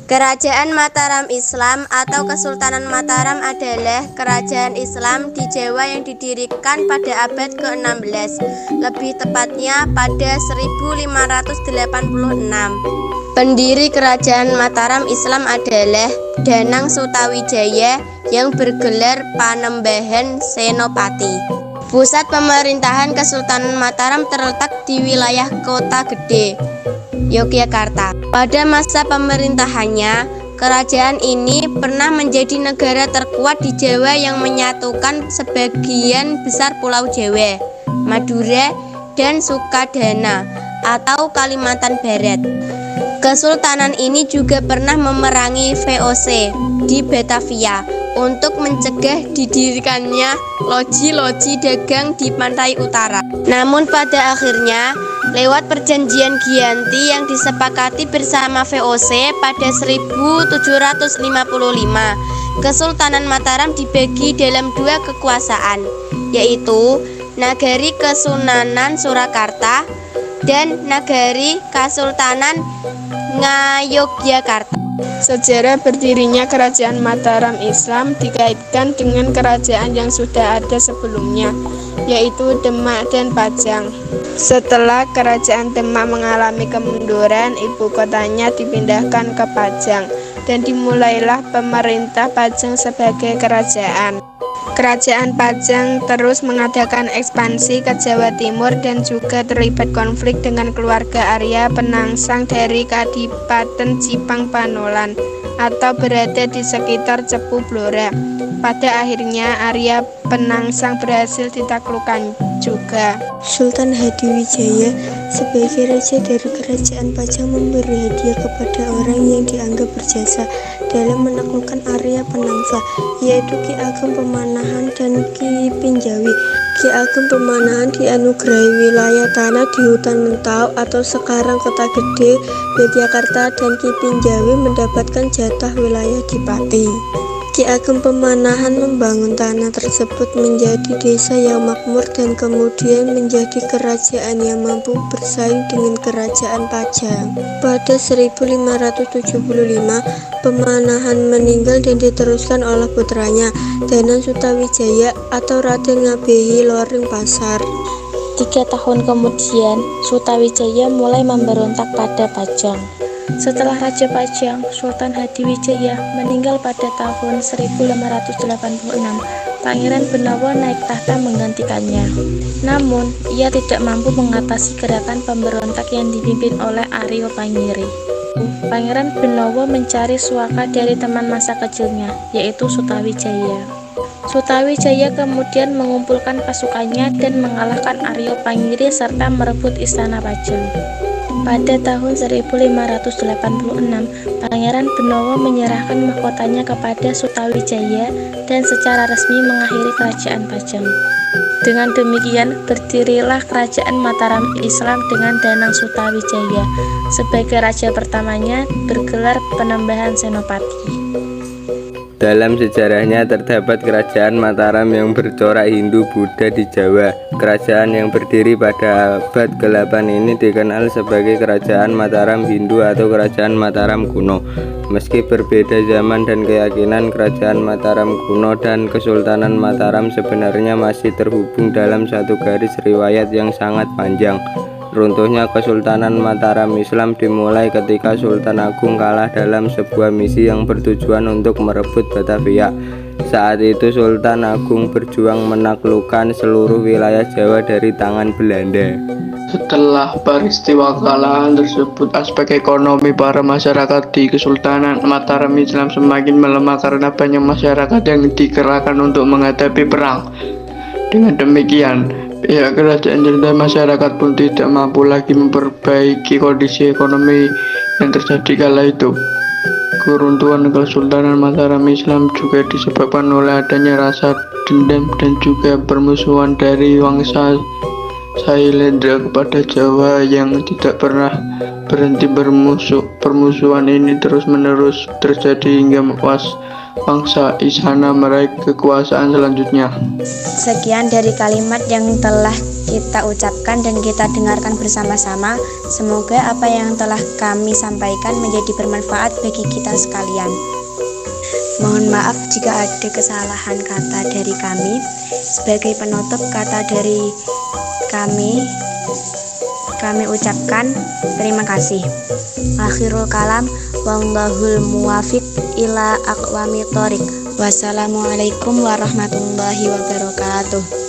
Kerajaan Mataram Islam atau Kesultanan Mataram adalah kerajaan Islam di Jawa yang didirikan pada abad ke-16, lebih tepatnya pada 1586. Pendiri kerajaan Mataram Islam adalah Danang Sutawijaya yang bergelar Panembahan Senopati. Pusat pemerintahan Kesultanan Mataram terletak di wilayah Kota Gede, Yogyakarta. Pada masa pemerintahannya, kerajaan ini pernah menjadi negara terkuat di Jawa yang menyatukan sebagian besar Pulau Jawa, Madura, dan Sukadana atau Kalimantan Barat. Kesultanan ini juga pernah memerangi VOC di Batavia untuk mencegah didirikannya loji-loji dagang di pantai utara. Namun pada akhirnya, lewat perjanjian Giyanti yang disepakati bersama VOC pada 1755, Kesultanan Mataram dibagi dalam dua kekuasaan, yaitu Nagari Kesunanan Surakarta dan Nagari Kasultanan Ngayogyakarta. Sejarah berdirinya kerajaan Mataram Islam dikaitkan dengan kerajaan yang sudah ada sebelumnya, yaitu Demak dan Pajang. Setelah kerajaan Demak mengalami kemunduran, ibu kotanya dipindahkan ke Pajang dan dimulailah pemerintah Pajang sebagai kerajaan. Kerajaan Pajang terus mengadakan ekspansi ke Jawa Timur dan juga terlibat konflik dengan keluarga Arya Penangsang dari Kadipaten Cipang Panolan atau berada di sekitar Cepu Blora. Pada akhirnya Arya Penangsang berhasil ditaklukkan juga. Sultan Hadiwijaya sebagai raja dari kerajaan Pajang memberi hadiah kepada orang yang dianggap berjasa dalam menaklukkan Arya Penangsang, yaitu Ki Ageng Pemanahan dan Ki Pinjawi. Ki Ageng Pemanahan dianugerahi wilayah tanah di hutan Mentau atau sekarang Kota Gede, Yogyakarta, dan Ki Pinjawi mendapatkan jatah wilayah di Pati. Ki Ageng Pemanahan membangun tanah tersebut menjadi desa yang makmur dan kemudian menjadi kerajaan yang mampu bersaing dengan kerajaan Pajang. Pada 1575, Pemanahan meninggal dan diteruskan oleh putranya, Danang Sutawijaya atau Raden Ngabehi Loring Pasar. 3 tahun kemudian, Sutawijaya mulai memberontak pada Pajang. Setelah Raja Pajang, Sultan Hadiwijaya meninggal pada tahun 1586, Pangeran Benawa naik tahta menggantikannya. Namun, ia tidak mampu mengatasi gerakan pemberontak yang dipimpin oleh Aryo Pangiri. Pangeran Benawa mencari suaka dari teman masa kecilnya, yaitu Sutawijaya. Sutawijaya kemudian mengumpulkan pasukannya dan mengalahkan Aryo Pangiri serta merebut istana Pajang. Pada tahun 1586, Pangeran Benawa menyerahkan mahkotanya kepada Sutawijaya dan secara resmi mengakhiri kerajaan Pajang. Dengan demikian, berdirilah kerajaan Mataram Islam dengan Danang Sutawijaya sebagai raja pertamanya, bergelar Panembahan Senopati. Dalam sejarahnya terdapat kerajaan Mataram yang bercorak Hindu-Buddha di Jawa. Kerajaan yang berdiri pada abad ke-8 ini dikenal sebagai Kerajaan Mataram Hindu atau Kerajaan Mataram Kuno. Meski berbeda zaman dan keyakinan, Kerajaan Mataram Kuno dan Kesultanan Mataram sebenarnya masih terhubung dalam satu garis riwayat yang sangat panjang. Runtuhnya Kesultanan Mataram Islam dimulai ketika Sultan Agung kalah dalam sebuah misi yang bertujuan untuk merebut Batavia. Saat itu Sultan Agung berjuang menaklukkan seluruh wilayah Jawa dari tangan Belanda. Setelah peristiwa kekalahan tersebut, aspek ekonomi para masyarakat di Kesultanan Mataram Islam semakin melemah karena banyak masyarakat yang dikerahkan untuk menghadapi perang. Dengan demikian, pihak kerajaan dan masyarakat pun tidak mampu lagi memperbaiki kondisi ekonomi yang terjadi kala itu. Keruntuhan Kesultanan Mataram Islam juga disebabkan oleh adanya rasa dendam dan juga permusuhan dari Wangsa Sailendra kepada Jawa yang tidak pernah berhenti bermusuh. Permusuhan ini terus-menerus terjadi hingga bangsa Ishana meraih kekuasaan selanjutnya. Sekian dari kalimat yang telah kita ucapkan dan kita dengarkan bersama-sama. Semoga apa yang telah kami sampaikan menjadi bermanfaat bagi kita sekalian. Mohon maaf jika ada kesalahan kata dari kami. Sebagai penutup kata dari kami ucapkan terima kasih. Akhirul kalam, wallahul muwafiq ila aqwamit thoriq. Wassalamualaikum warahmatullahi wabarakatuh.